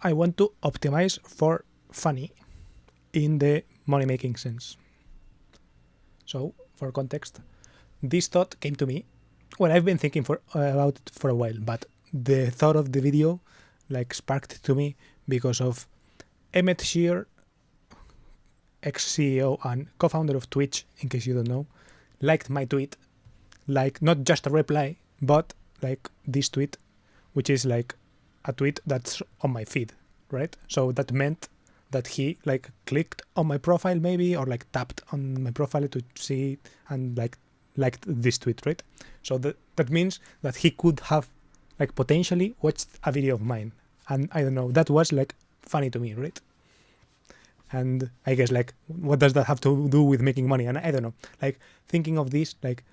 I want to optimize for funny in the money-making sense. So, for context, this thought came to me when I've been thinking about it for a while, but the thought of the video like sparked to me because of Emmett Shear, ex-CEO and co-founder of Twitch, in case you don't know, liked my tweet, like not just a reply, but like this tweet, which is like a tweet that's on my feed, right? So that meant that he like clicked on my profile maybe, or like tapped on my profile to see it and like liked this tweet, right? So that means that he could have like potentially watched a video of mine, and I don't know, that was like funny to me, right? And I guess like, what does that have to do with making money? And I don't know, like thinking of this, like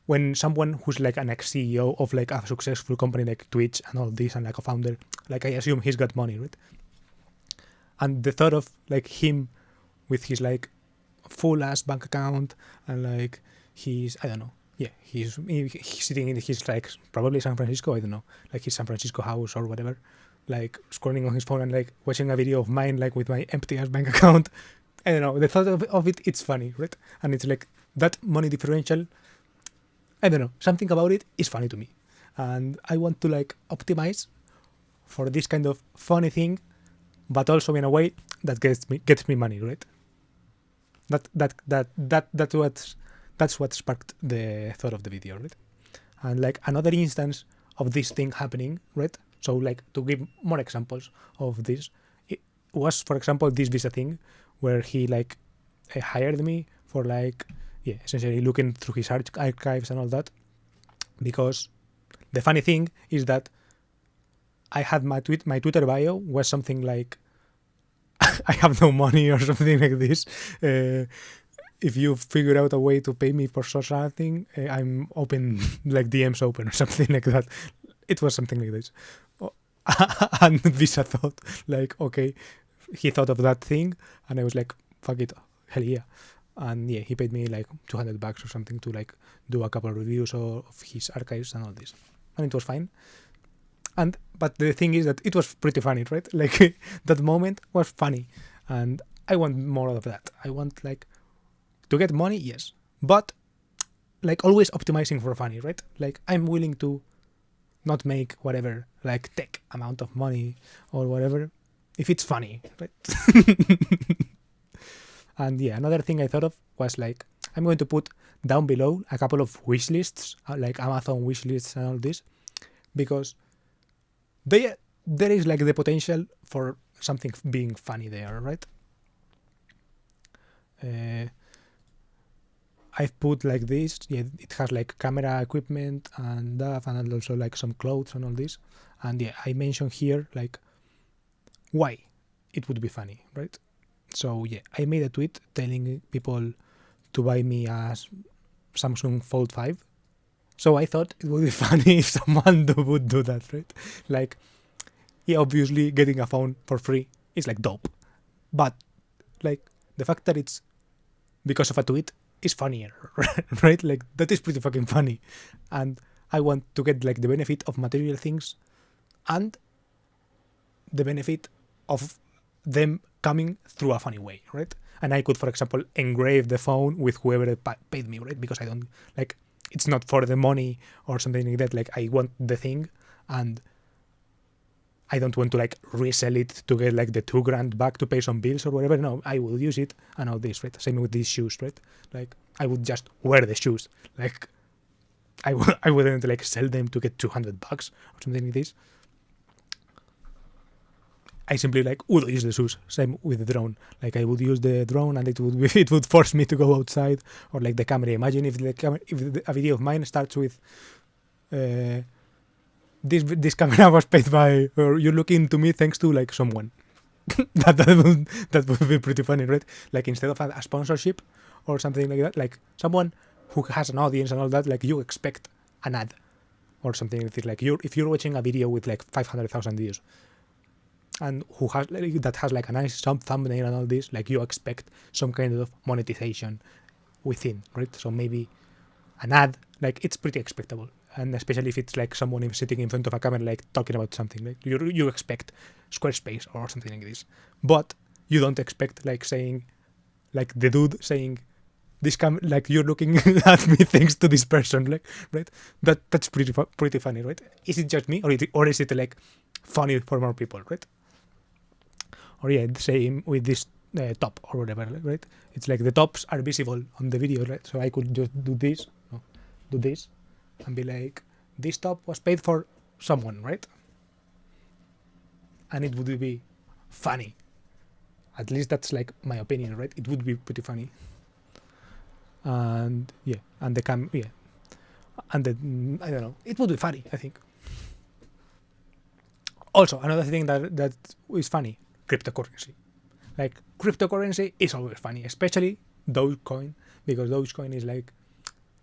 when someone who's like an ex-CEO of like a successful company like Twitch and all this, and like a founder, like I assume he's got money, right? And the thought of like him with his like full ass bank account and like he's, I don't know, yeah, he's sitting in his like probably San Francisco, I don't know, like his San Francisco house or whatever, like scrolling on his phone and like watching a video of mine like with my empty ass bank account. I don't know, the thought of it, it's funny, right? And it's like that money differential, I don't know, something about it is funny to me, and I want to like optimize for this kind of funny thing, but also in a way that gets me money, right? That's what sparked the thought of the video, right? And like another instance of this thing happening, right? So like to give more examples of this, it was, for example, this visa thing where he like hired me for like, yeah, essentially looking through his archives and all that, because the funny thing is that I had my Twitter bio was something like I have no money or something like this. If you figure out a way to pay me for something, I'm open, like DMs open or something like that. It was something like this. And Visa thought like, okay, he thought of that thing, and I was like, fuck it, hell yeah. And yeah, he paid me like $200 or something to like do a couple of reviews of his archives and all this, and it was fine. But the thing is that it was pretty funny, right? Like that moment was funny, and I want more of that. I want like to get money, yes, but like always optimizing for funny, right? Like I'm willing to not make whatever like tech amount of money or whatever if it's funny, right? And yeah, another thing I thought of was like, I'm going to put down below a couple of wish lists, like Amazon wish lists and all this, because there is like the potential for something being funny there, right? I've put like this, yeah, it has like camera equipment and stuff, and also like some clothes and all this. And yeah, I mentioned here like why it would be funny, right? So yeah, I made a tweet telling people to buy me a Samsung Fold 5. So I thought it would be funny if someone would do that, right? Like, yeah, obviously getting a phone for free is like dope, but like the fact that it's because of a tweet is funnier, right? Like that is pretty fucking funny, and I want to get like the benefit of material things and the benefit of them coming through a funny way, right? And I could, for example, engrave the phone with whoever paid me, right? Because I don't like, it's not for the money or something like that. Like I want the thing, and I don't want to like resell it to get like the $2,000 back to pay some bills or whatever. No, I will use it and all this, right? Same with these shoes, right? Like I would just wear the shoes. Like I wouldn't like sell them to get $200 or something like this. I simply like would use the shoes. Same with the drone. Like I would use the drone, and it would force me to go outside, or like the camera. Imagine if a video of mine starts with this camera was paid by, or you're looking to me thanks to like someone. that would be pretty funny, right? Like instead of a sponsorship or something like that, like someone who has an audience and all that, like you expect an ad or something like this. Like if you're watching a video with like 500,000 views, and who has that has like a nice thumbnail and all this, like you expect some kind of monetization within, right? So maybe an ad, like it's pretty expectable. and especially if it's like someone sitting in front of a camera, like talking about something, like you expect Squarespace or something like this, but you don't expect like saying, like the dude saying, this like you're looking at me thanks to this person, like, right? That's pretty funny, right? Is it just me, or is it like funny for more people, right? Or yeah, the same with this top or whatever, right? It's like the tops are visible on the video, right? So I could just do this, and be like, this top was paid for someone, right? And it would be funny. At least that's like my opinion, right? It would be pretty funny. And yeah, and the and the I don't know, it would be funny, I think. Also, another thing that is funny, cryptocurrency. Like, cryptocurrency is always funny, especially Dogecoin, because Dogecoin is like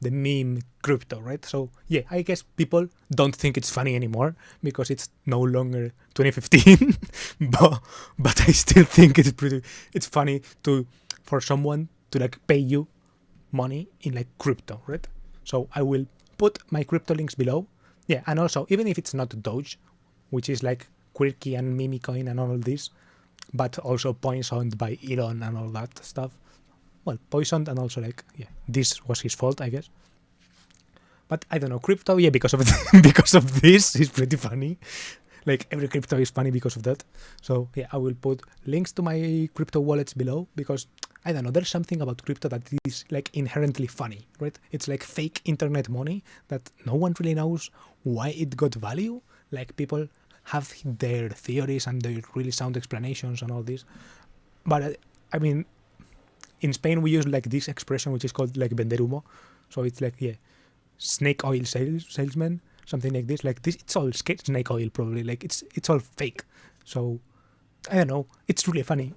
the meme crypto, right? So yeah, I guess people don't think it's funny anymore because it's no longer 2015, but I still think it's funny for someone to like pay you money in like crypto, right? So I will put my crypto links below. Yeah, and also, even if it's not Doge, which is like quirky and meme coin and all of this, but also poisoned by Elon and all that stuff. Well, poisoned, and also like, yeah, this was his fault, I guess. But I don't know, crypto, yeah, because of because of this, is pretty funny. Like, every crypto is funny because of that. So yeah, I will put links to my crypto wallets below, because I don't know, there's something about crypto that is like inherently funny, right? It's like fake internet money that no one really knows why it got value. Like, people have their theories and their really sound explanations and all this. But I mean, in Spain we use like this expression which is called like vender humo. So it's like, yeah, snake oil salesman, something like this. Like this, it's all snake oil probably. Like it's all fake. So I don't know. It's really funny.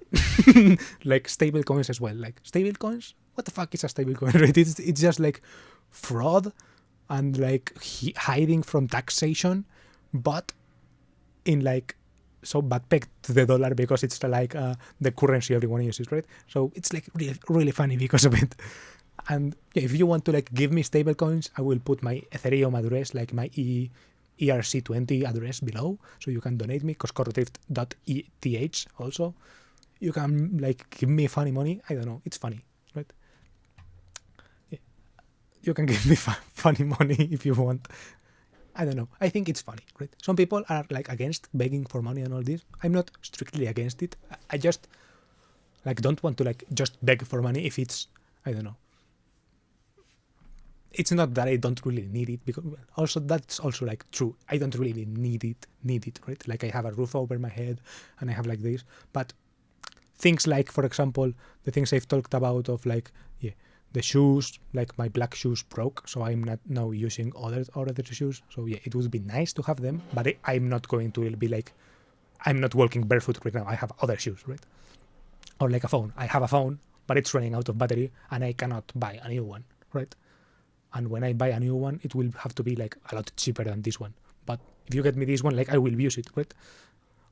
Like stable coins as well. Like stable coins. What the fuck is a stable coin? Right? It's just like fraud and like hiding from taxation, but in like but pegged to the dollar because it's like the currency everyone uses, right? So it's like really funny because of it. And yeah, if you want to like give me stable coins, I will put my Ethereum address, like my ERC20 address below, so you can donate me. coscorrodrift.eth also. You can like give me funny money. I don't know, it's funny, right? Yeah. You can give me funny money if you want. I don't know. I think it's funny, right? Some people are like against begging for money and all this. I'm not strictly against it. I just like don't want to like just beg for money if it's, I don't know. It's not that I don't really need it, because also that's also like true. I don't really need it, right? Like I have a roof over my head and I have like this, but things like, for example, the things I've talked about of like, yeah, the shoes, like my black shoes broke, so I'm not now using other shoes. So yeah, it would be nice to have them, but I'm not going to be like, I'm not walking barefoot right now. I have other shoes, right? Or like a phone. I have a phone, but it's running out of battery and I cannot buy a new one, right? And when I buy a new one, it will have to be like a lot cheaper than this one. But if you get me this one, like I will use it, right?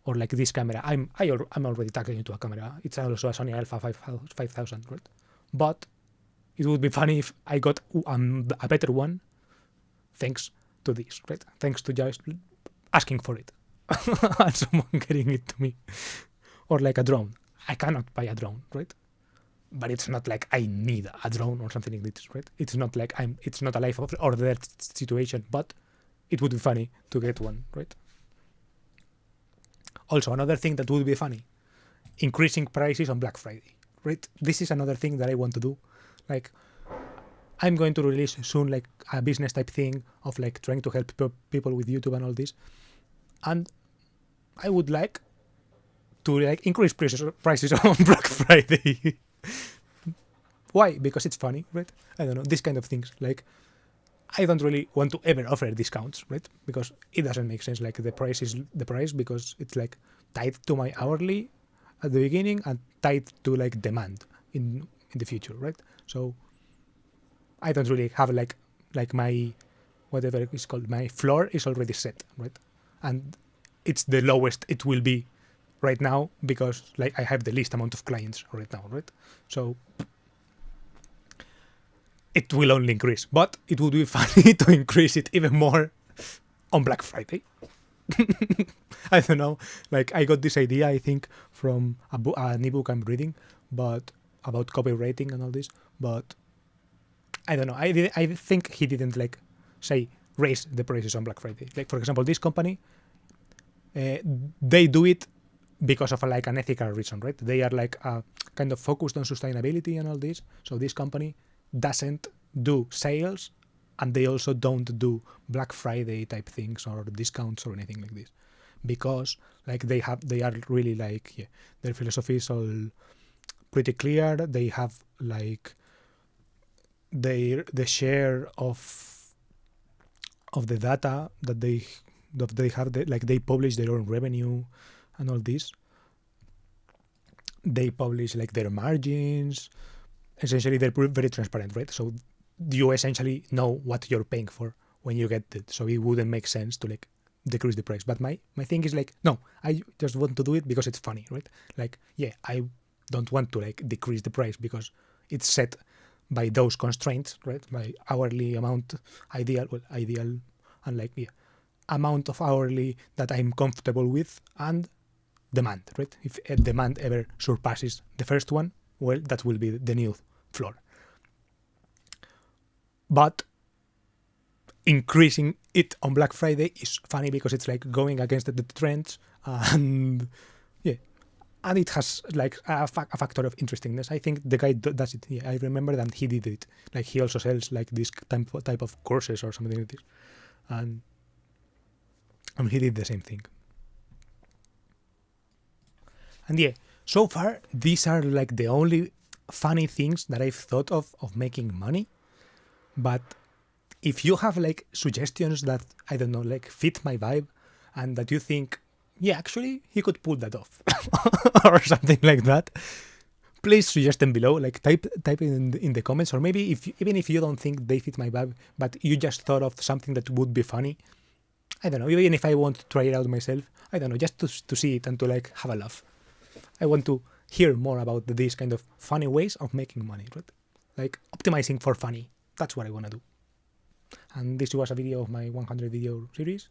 Or like this camera. I'm already tagging into a camera. It's also a Sony Alpha 5000, right? But it would be funny if I got a better one thanks to this, right? Thanks to just asking for it and someone getting it to me. Or like a drone. I cannot buy a drone, right? But it's not like I need a drone or something like this, right? It's not like it's not a life or death situation, but it would be funny to get one, right? Also, another thing that would be funny, increasing prices on Black Friday, right? This is another thing that I want to do. Like, I'm going to release soon like a business type thing of like trying to help people with YouTube and all this. And I would like to like increase prices on Black Friday. Why? Because it's funny, right? I don't know, these kind of things. Like, I don't really want to ever offer discounts, right? Because it doesn't make sense. Like, the price is the price because it's like tied to my hourly at the beginning and tied to like demand in the future, right? So I don't really have like my whatever it's called, my floor is already set, right? And it's the lowest it will be right now because like I have the least amount of clients right now, right? So it will only increase. But it would be funny to increase it even more on Black Friday. I don't know. Like, I got this idea, I think, from an ebook I'm reading, but about copywriting and all this. But I don't know. I think he didn't like say raise the prices on Black Friday. Like, for example, this company, they do it because of like an ethical reason, right? They are like kind of focused on sustainability and all this. So this company doesn't do sales, and they also don't do Black Friday type things or discounts or anything like this, because like they are really like, their philosophy is all pretty clear. They have like the share of the data that they have, like they publish their own revenue and all this. They publish like their margins. Essentially, they're very transparent, right? So you essentially know what you're paying for when you get it. So it wouldn't make sense to like decrease the price. But my thing is like, no, I just want to do it because it's funny, right? Like, I don't want to like decrease the price because it's set by those constraints, right? By hourly amount, ideal, and like, amount of hourly that I'm comfortable with, and demand, right? If demand ever surpasses the first one, well, that will be the new floor. But increasing it on Black Friday is funny because it's like going against the trends, and and it has like a factor of interestingness. I think the guy does it. I remember that he did it. Like, he also sells like this type of courses or something like this, and he did the same thing. And so far these are like the only funny things that I've thought of making money. But if you have like suggestions that, I don't know, like fit my vibe, and that you think, actually he could pull that off or something like that, please suggest them below. Like, type it in the comments, or maybe even if you don't think they fit my vibe, but you just thought of something that would be funny. I don't know, even if I want to try it out myself, I don't know, just to see it and to like have a laugh. I want to hear more about these kind of funny ways of making money, right? Like optimizing for funny. That's what I want to do. And this was a video of my 100 video series.